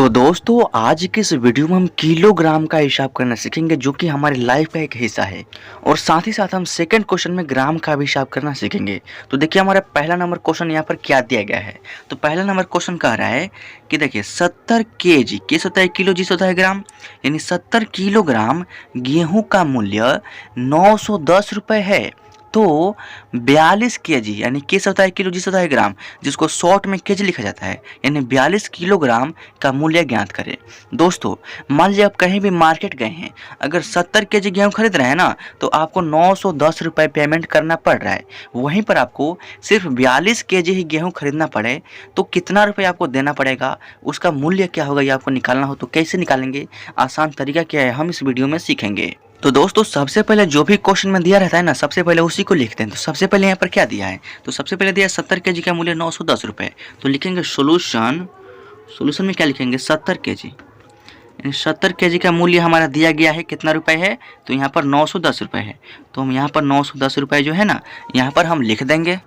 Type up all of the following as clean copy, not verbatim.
तो दोस्तों आज के इस वीडियो में हम किलोग्राम का हिसाब करना सीखेंगे जो कि हमारी लाइफ का एक हिस्सा है। और साथ ही साथ हम सेकंड क्वेश्चन में ग्राम का भी हिसाब करना सीखेंगे। तो देखिए हमारा पहला नंबर क्वेश्चन यहाँ पर क्या दिया गया है। तो पहला नंबर क्वेश्चन कह रहा है कि देखिए 70 kg किस होता है किलो जिस होता है ग्राम, यानी 70 किलोग्राम गेहूं का मूल्य 910 रुपये है। तो 42 kg यानी किस होता है किलो जिस होता है ग्राम, जिसको शॉर्ट में केजी लिखा जाता है, यानी 42 किलोग्राम का मूल्य ज्ञात करें। दोस्तों मान लीजिए आप कहीं भी मार्केट गए हैं, अगर 70 kg गेहूं खरीद रहे हैं ना तो आपको 910 रुपये पेमेंट करना पड़ रहा है। वहीं पर आपको सिर्फ 42 kg ही गेहूं खरीदना पड़े तो कितना रुपये आपको देना पड़ेगा, उसका मूल्य क्या होगा, ये आपको निकालना हो तो कैसे निकालेंगे, आसान तरीका क्या है, हम इस वीडियो में सीखेंगे। तो दोस्तों सबसे पहले जो भी क्वेश्चन में दिया रहता है ना, सबसे पहले उसी को लिखते हैं। तो सबसे पहले यहाँ पर क्या दिया है, तो सबसे पहले दिया है 70 kg का मूल्य 910 रुपये। तो लिखेंगे सोल्यूशन में क्या लिखेंगे 70 kg, यानी 70 kg का मूल्य हमारा दिया गया है कितना रुपए है, तो यहाँ पर 910 रुपये है। तो हम यहाँ पर 910 रुपये जो है ना यहाँ पर हम लिख देंगे।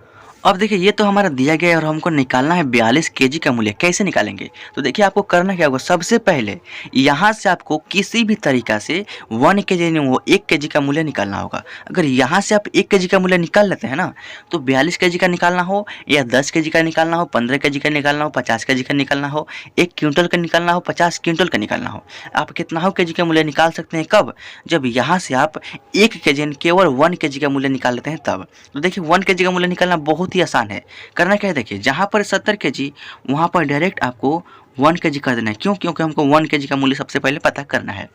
अब देखिए ये तो हमारा दिया गया है और हमको निकालना है 42 kg का मूल्य। कैसे निकालेंगे, तो देखिए आपको करना क्या होगा, सबसे पहले यहाँ से आपको किसी भी तरीका से 1 kg यानी वो 1 kg का मूल्य निकालना होगा। अगर यहाँ से आप 1 kg का मूल्य निकाल लेते हैं ना, तो 42 kg का निकालना हो या 10 kg का निकालना हो, 15 kg का निकालना हो, 50 kg का निकालना हो, 1 क्विंटल का निकालना हो, 50 क्विंटल का निकालना हो, आप कितना हो kg का मूल्य निकाल सकते हैं। कब, जब यहाँ से आप 1 kg यानी केवल 1 kg का मूल्य निकाल लेते हैं तब। तो देखिए 1 kg का मूल्य निकालना बहुत ही आसान है। करना क्या है, देखिए जहां पर 70 kg वहां पर डायरेक्ट आपको 1 kg कर देना है। क्यों, क्योंकि हमको 1 kg का मूल्य सबसे पहले पता करना है।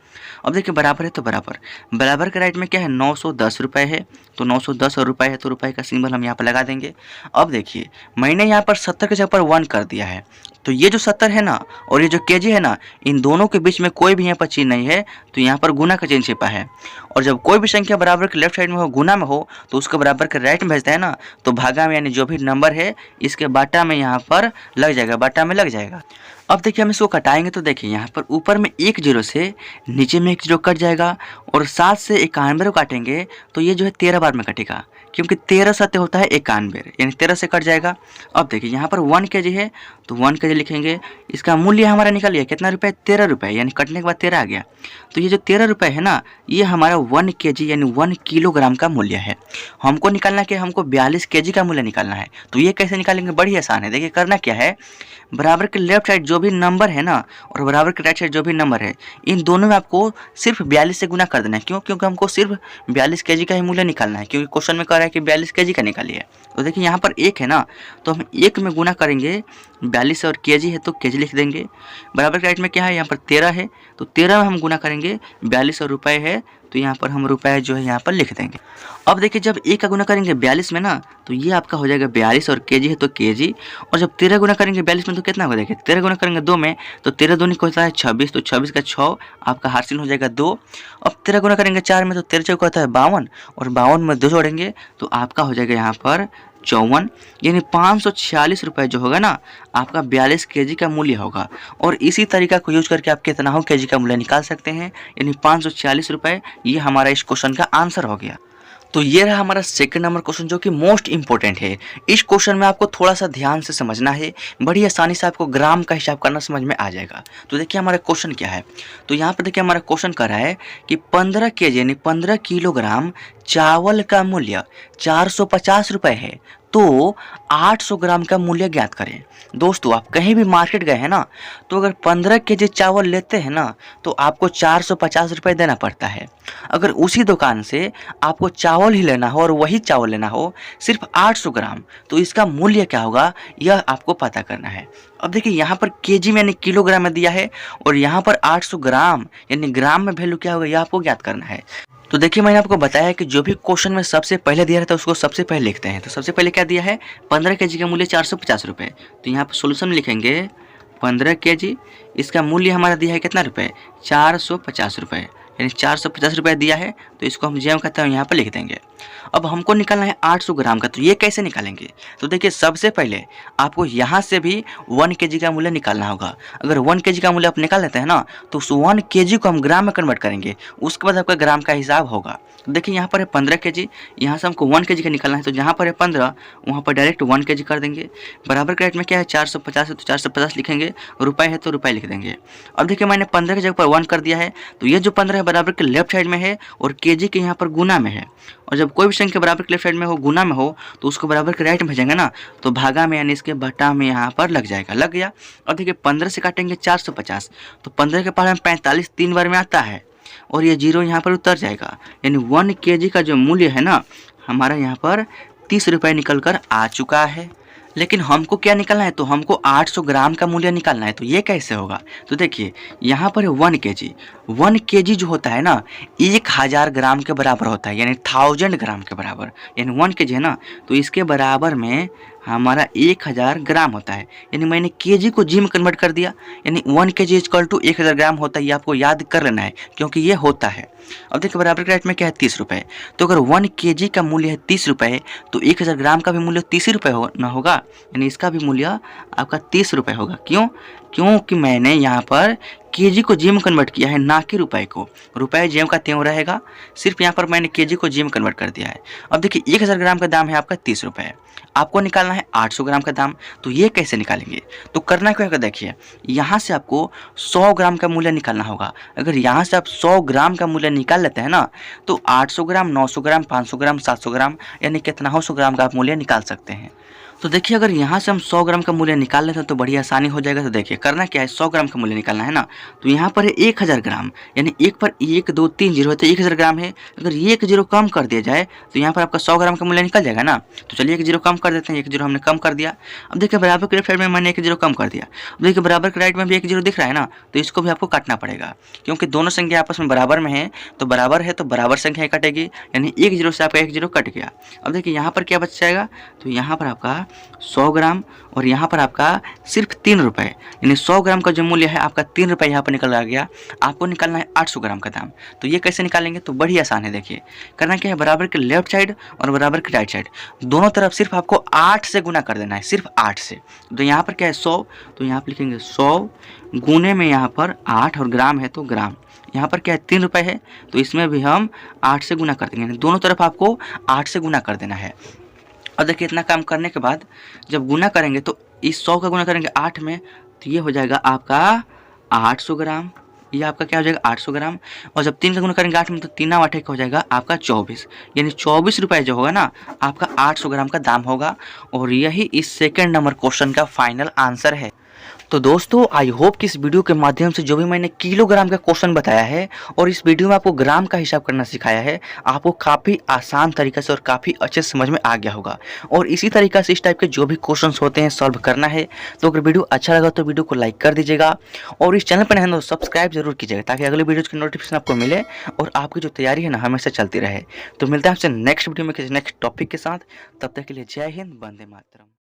अब देखिए बराबर है तो बराबर के राइट में क्या है 910 रुपये है, तो 910 और रुपये है तो रुपये का सिंबल हम यहाँ पर लगा देंगे। अब देखिए मैंने यहाँ पर 70 के जगह पर 1 कर दिया है, तो ये जो 70 है ना और ये जो kg है ना, इन दोनों के बीच में कोई भी यहाँ पर चिन्ह नहीं है, तो यहाँ पर गुना का चिन्ह छिपा है। और जब कोई भी संख्या बराबर के लेफ्ट साइड में हो, गुना में हो, तो उसको बराबर के राइट में भेजते हैं ना, तो भागा में यानी जो भी नंबर है इसके बाटा में यहाँ पर लग जाएगा, बाटा में लग जाएगा। अब देखिए हम इसको कटाएंगे तो देखिए यहाँ पर ऊपर में 1 0 से नीचे में 1 0 कट जाएगा, और 7 से 91 को काटेंगे तो ये जो है 13 बार में कटेगा, क्योंकि 13 सत्य होता है 91, यानी 13 से कट जाएगा। अब देखिए यहाँ पर 1 kg है तो 1 kg लिखेंगे, इसका मूल्य हमारा निकल गया कितना रुपये, 13 रुपये, यानी कटने के बाद 13 आ गया। तो ये जो 13 रुपये है ना, ये हमारा 1 kg यानी 1 किलोग्राम का मूल्य है। हमको निकालना क्या, हमको 42 kg का मूल्य निकालना है। तो ये कैसे निकालेंगे, बड़ी आसान है। देखिए करना क्या है, बराबर के लेफ्ट साइड जो भी नंबर है ना और बराबर के राइट साइड जो भी नंबर है, इन दोनों में आपको सिर्फ 42 से गुना कर देना है। क्यों, क्योंकि हमको सिर्फ 42 kg का ही मूल्य निकालना है, क्योंकि क्वेश्चन में कह रहा है कि 42 kg का निकालिए। तो देखिए यहाँ पर 1 है ना, तो हम 1 में गुना करेंगे, 42 और kg है तो kg लिख देंगे। बराबर के राइट में क्या है, यहाँ पर 13 है, तो 13 में हम गुना करेंगे, 42 और रुपये है तो यहाँ पर हम रुपये जो है यहाँ पर लिख देंगे। अब देखिए जब 1 का गुना करेंगे 42 में ना, तो ये आपका हो जाएगा 42 और kg है तो kg। और जब 13 गुना करेंगे 42 में तो कितना होगा, देखिए 13 गुना करेंगे 2 में तो 13 दूनी को होता है 26, तो 26 का 6 आपका हार्सिन हो जाएगा 2। अब 13 गुना करेंगे 4 में तो 13 चौक होता है 52, और 52 में 2 जोड़ेंगे तो आपका हो जाएगा यहाँ पर 54, यानी 546 रुपये जो होगा ना आपका 42 kg का मूल्य होगा। और इसी तरीका को यूज करके आप कितना हो kg का मूल्य निकाल सकते हैं, यानी 546 रुपये। ये हमारा इस क्वेश्चन का आंसर हो गया। तो ये रहा हमारा सेकंड नंबर क्वेश्चन जो कि मोस्ट इंपॉर्टेंट है। इस क्वेश्चन में आपको थोड़ा सा ध्यान से समझना है, बड़ी आसानी से आपको ग्राम का हिसाब करना समझ में आ जाएगा। तो देखिए हमारा क्वेश्चन क्या है, तो यहाँ पर देखिए हमारा क्वेश्चन कर रहा है कि 15 kg यानी 15 किलोग्राम चावल का मूल्य 450 रुपये है, तो 800 ग्राम का मूल्य ज्ञात करें। दोस्तों आप कहीं भी मार्केट गए हैं ना, तो अगर 15 kg चावल लेते हैं ना तो आपको 450 रुपये देना पड़ता है। अगर उसी दुकान से आपको चावल ही लेना हो और वही चावल लेना हो सिर्फ 800 ग्राम, तो इसका मूल्य क्या होगा यह आपको पता करना है। अब देखिए यहाँ पर kg में यानी किलोग्राम में दिया है, और यहाँ पर 800 ग्राम यानी ग्राम में वैल्यू क्या होगा यह आपको ज्ञात करना है। तो देखिए मैंने आपको बताया कि जो भी क्वेश्चन में सबसे पहले दिया रहता है उसको सबसे पहले लिखते हैं। तो सबसे पहले क्या दिया है, 15 kg का मूल्य 450 रुपये, तो यहाँ पर सोल्यूशन में लिखेंगे 15 kg, इसका मूल्य हमारा दिया है कितना रुपये, 450 रुपये, यानी 450 रुपये दिया है, तो इसको हम जेम कहते हैं यहाँ पर लिख देंगे। अब हमको निकालना है 800 ग्राम का, तो ये कैसे निकालेंगे? तो देखिए सबसे पहले आपको यहाँ से भी 1 केजी का मूल्य निकालना होगा। अगर 1 केजी का मूल्य आप निकाल लेते हैं ना, तो उस 1 केजी को हम ग्राम में कन्वर्ट करेंगे, उसके बाद आपका ग्राम का हिसाब होगा। तो देखिए यहाँ पर है 15 केजी, यहाँ से हमको 1 केजी का निकालना है, तो जहाँ पर है 15 वहाँ पर डायरेक्ट 1 केजी कर देंगे। बराबर के रेट में क्या है 450 है, तो 450 लिखेंगे, रुपये है तो रुपये लिख देंगे। अब देखिए मैंने 15 की जगह पर 1 कर दिया है, तो ये जो 15 है बराबर के लेफ्ट साइड में है और केजी के यहाँ पर गुना में है। और जब कोई भी संख्या बराबर के लेफ्ट साइड में हो, गुना में हो, तो उसको बराबर के राइट में भेजेंगे ना, तो भागा में यानी इसके बटा में यहाँ पर लग जाएगा, लग गया। अब देखिए 15 से काटेंगे 450, तो 15 के पास में 45 3 बार में आता है और ये जीरो यहाँ पर उतर जाएगा, यानी 1 केजी का जो मूल्य है ना हमारा यहाँ पर 30 रुपये निकल कर आ चुका है। लेकिन हमको क्या निकालना है? तो हमको 800 ग्राम का मूल्य निकालना है, तो ये कैसे होगा? तो देखिए यहाँ पर है 1 केजी। 1 केजी जो होता है ना 1000 ग्राम के बराबर होता है, यानी 1000 ग्राम के बराबर, यानी 1 केजी है ना, तो इसके बराबर में हमारा 1000 ग्राम होता है। यानी मैंने केजी को जी में कन्वर्ट कर दिया, यानी 1 केजी इक्वल टू 1000 ग्राम होता है। ये आपको याद कर लेना है क्योंकि ये होता है। अब देखिए बराबर के रेट में क्या है 30 रुपये, तो अगर 1 केजी का मूल्य है 30 रुपये, तो 1000 ग्राम का भी मूल्य 30 रुपये ना होगा, यानी इसका भी मूल्य आपका 30 रुपये होगा। क्यों? क्योंकि मैंने यहाँ पर केजी को जी में कन्वर्ट किया है, ना कि रुपए को। रुपये जेम का त्यों रहेगा, सिर्फ यहाँ पर मैंने केजी को जी में कन्वर्ट कर दिया है। अब देखिए 1000 ग्राम का दाम है आपका 30 रुपये, आपको निकालना है 800 ग्राम का दाम, तो ये कैसे निकालेंगे? तो करना क्या होगा, देखिए यहाँ से आपको 100 ग्राम का मूल्य निकालना होगा। अगर यहाँ से आप 100 ग्राम का मूल्य निकाल लेते हैं ना, तो 800 ग्राम, 900 ग्राम, 500 ग्राम, 700 ग्राम, यानी कितना हो 100 ग्राम का आप मूल्य निकाल सकते हैं। तो देखिए अगर यहाँ से हम 100 ग्राम का मूल्य निकाल लेते हैं तो बड़ी आसानी हो जाएगा। तो देखिए करना क्या है, 100 ग्राम का मूल्य निकालना है ना, तो यहाँ पर है 1000 ग्राम, यानी एक पर 1 2 3 जीरो है तो 1000 ग्राम है। अगर ये 1 जीरो कम कर दिया जाए तो यहाँ पर आपका 100 ग्राम का मूल्य निकल जाएगा ना। तो चलिए 1 जीरो कम कर देते हैं, 1 जीरो हमने कम कर दिया। अब देखिए बराबर के लेफ्ट साइड में मैंने 1 जीरो कम कर दिया। अब देखिए बराबर के राइट में भी 1 जीरो दिख रहा है ना, तो इसको भी आपको काटना पड़ेगा क्योंकि दोनों संख्या आपस में बराबर में है, तो बराबर है तो बराबर संख्या कटेगी, यानी 1 जीरो से आपका 1 जीरो कट गया। अब देखिए यहाँ पर क्या बच जाएगा, तो यहाँ पर आपका 100 ग्राम और यहाँ पर आपका सिर्फ 3 रुपये, यानी 100 ग्राम का जो मूल्य है आपका 3 रुपये यहाँ पर निकल आ गया। आपको निकालना है 800 ग्राम का दाम, तो ये कैसे निकालेंगे? तो बड़ी आसान है। देखिए करना क्या है, बराबर के लेफ्ट साइड और बराबर के राइट साइड दोनों तरफ सिर्फ आपको 8 से गुना कर देना है, सिर्फ 8 से। तो यहाँ पर क्या है 100, तो यहाँ पर लिखेंगे 100 गुने में यहाँ पर 8 और ग्राम है तो ग्राम। यहाँ पर क्या है 3 रुपये है, तो इसमें भी हम 8 से गुना कर देंगे, दोनों तरफ आपको 8 से गुना कर देना है। और देखिए इतना काम करने के बाद जब गुना करेंगे तो इस 100 का गुना करेंगे 8 में, तो ये हो जाएगा आपका 800 ग्राम। ये आपका क्या हो जाएगा 800 ग्राम। और जब 3 का गुना करेंगे 8 में तो 3 8 का हो जाएगा आपका 24, यानी 24 रुपये जो होगा ना आपका 800 ग्राम का दाम होगा। और यही इस सेकंड नंबर क्वेश्चन का फाइनल आंसर है। तो दोस्तों आई होप कि इस वीडियो के माध्यम से जो भी मैंने किलोग्राम का क्वेश्चन बताया है और इस वीडियो में आपको ग्राम का हिसाब करना सिखाया है, आपको काफ़ी आसान तरीके से और काफ़ी अच्छे समझ में आ गया होगा। और इसी तरीके से इस टाइप के जो भी क्वेश्चंस होते हैं सॉल्व करना है, तो अगर वीडियो अच्छा लगा तो वीडियो को लाइक कर दीजिएगा और इस चैनल पर नए हैं तो सब्सक्राइब जरूर कीजिएगा ताकि अगले वीडियोज़ की नोटिफिकेशन आपको मिले और आपकी जो तैयारी है ना हमेशा चलती रहे। तो मिलता है आपसे नेक्स्ट वीडियो में किसी नेक्स्ट टॉपिक के साथ, तब तक के लिए जय हिंद, वंदे मातरम।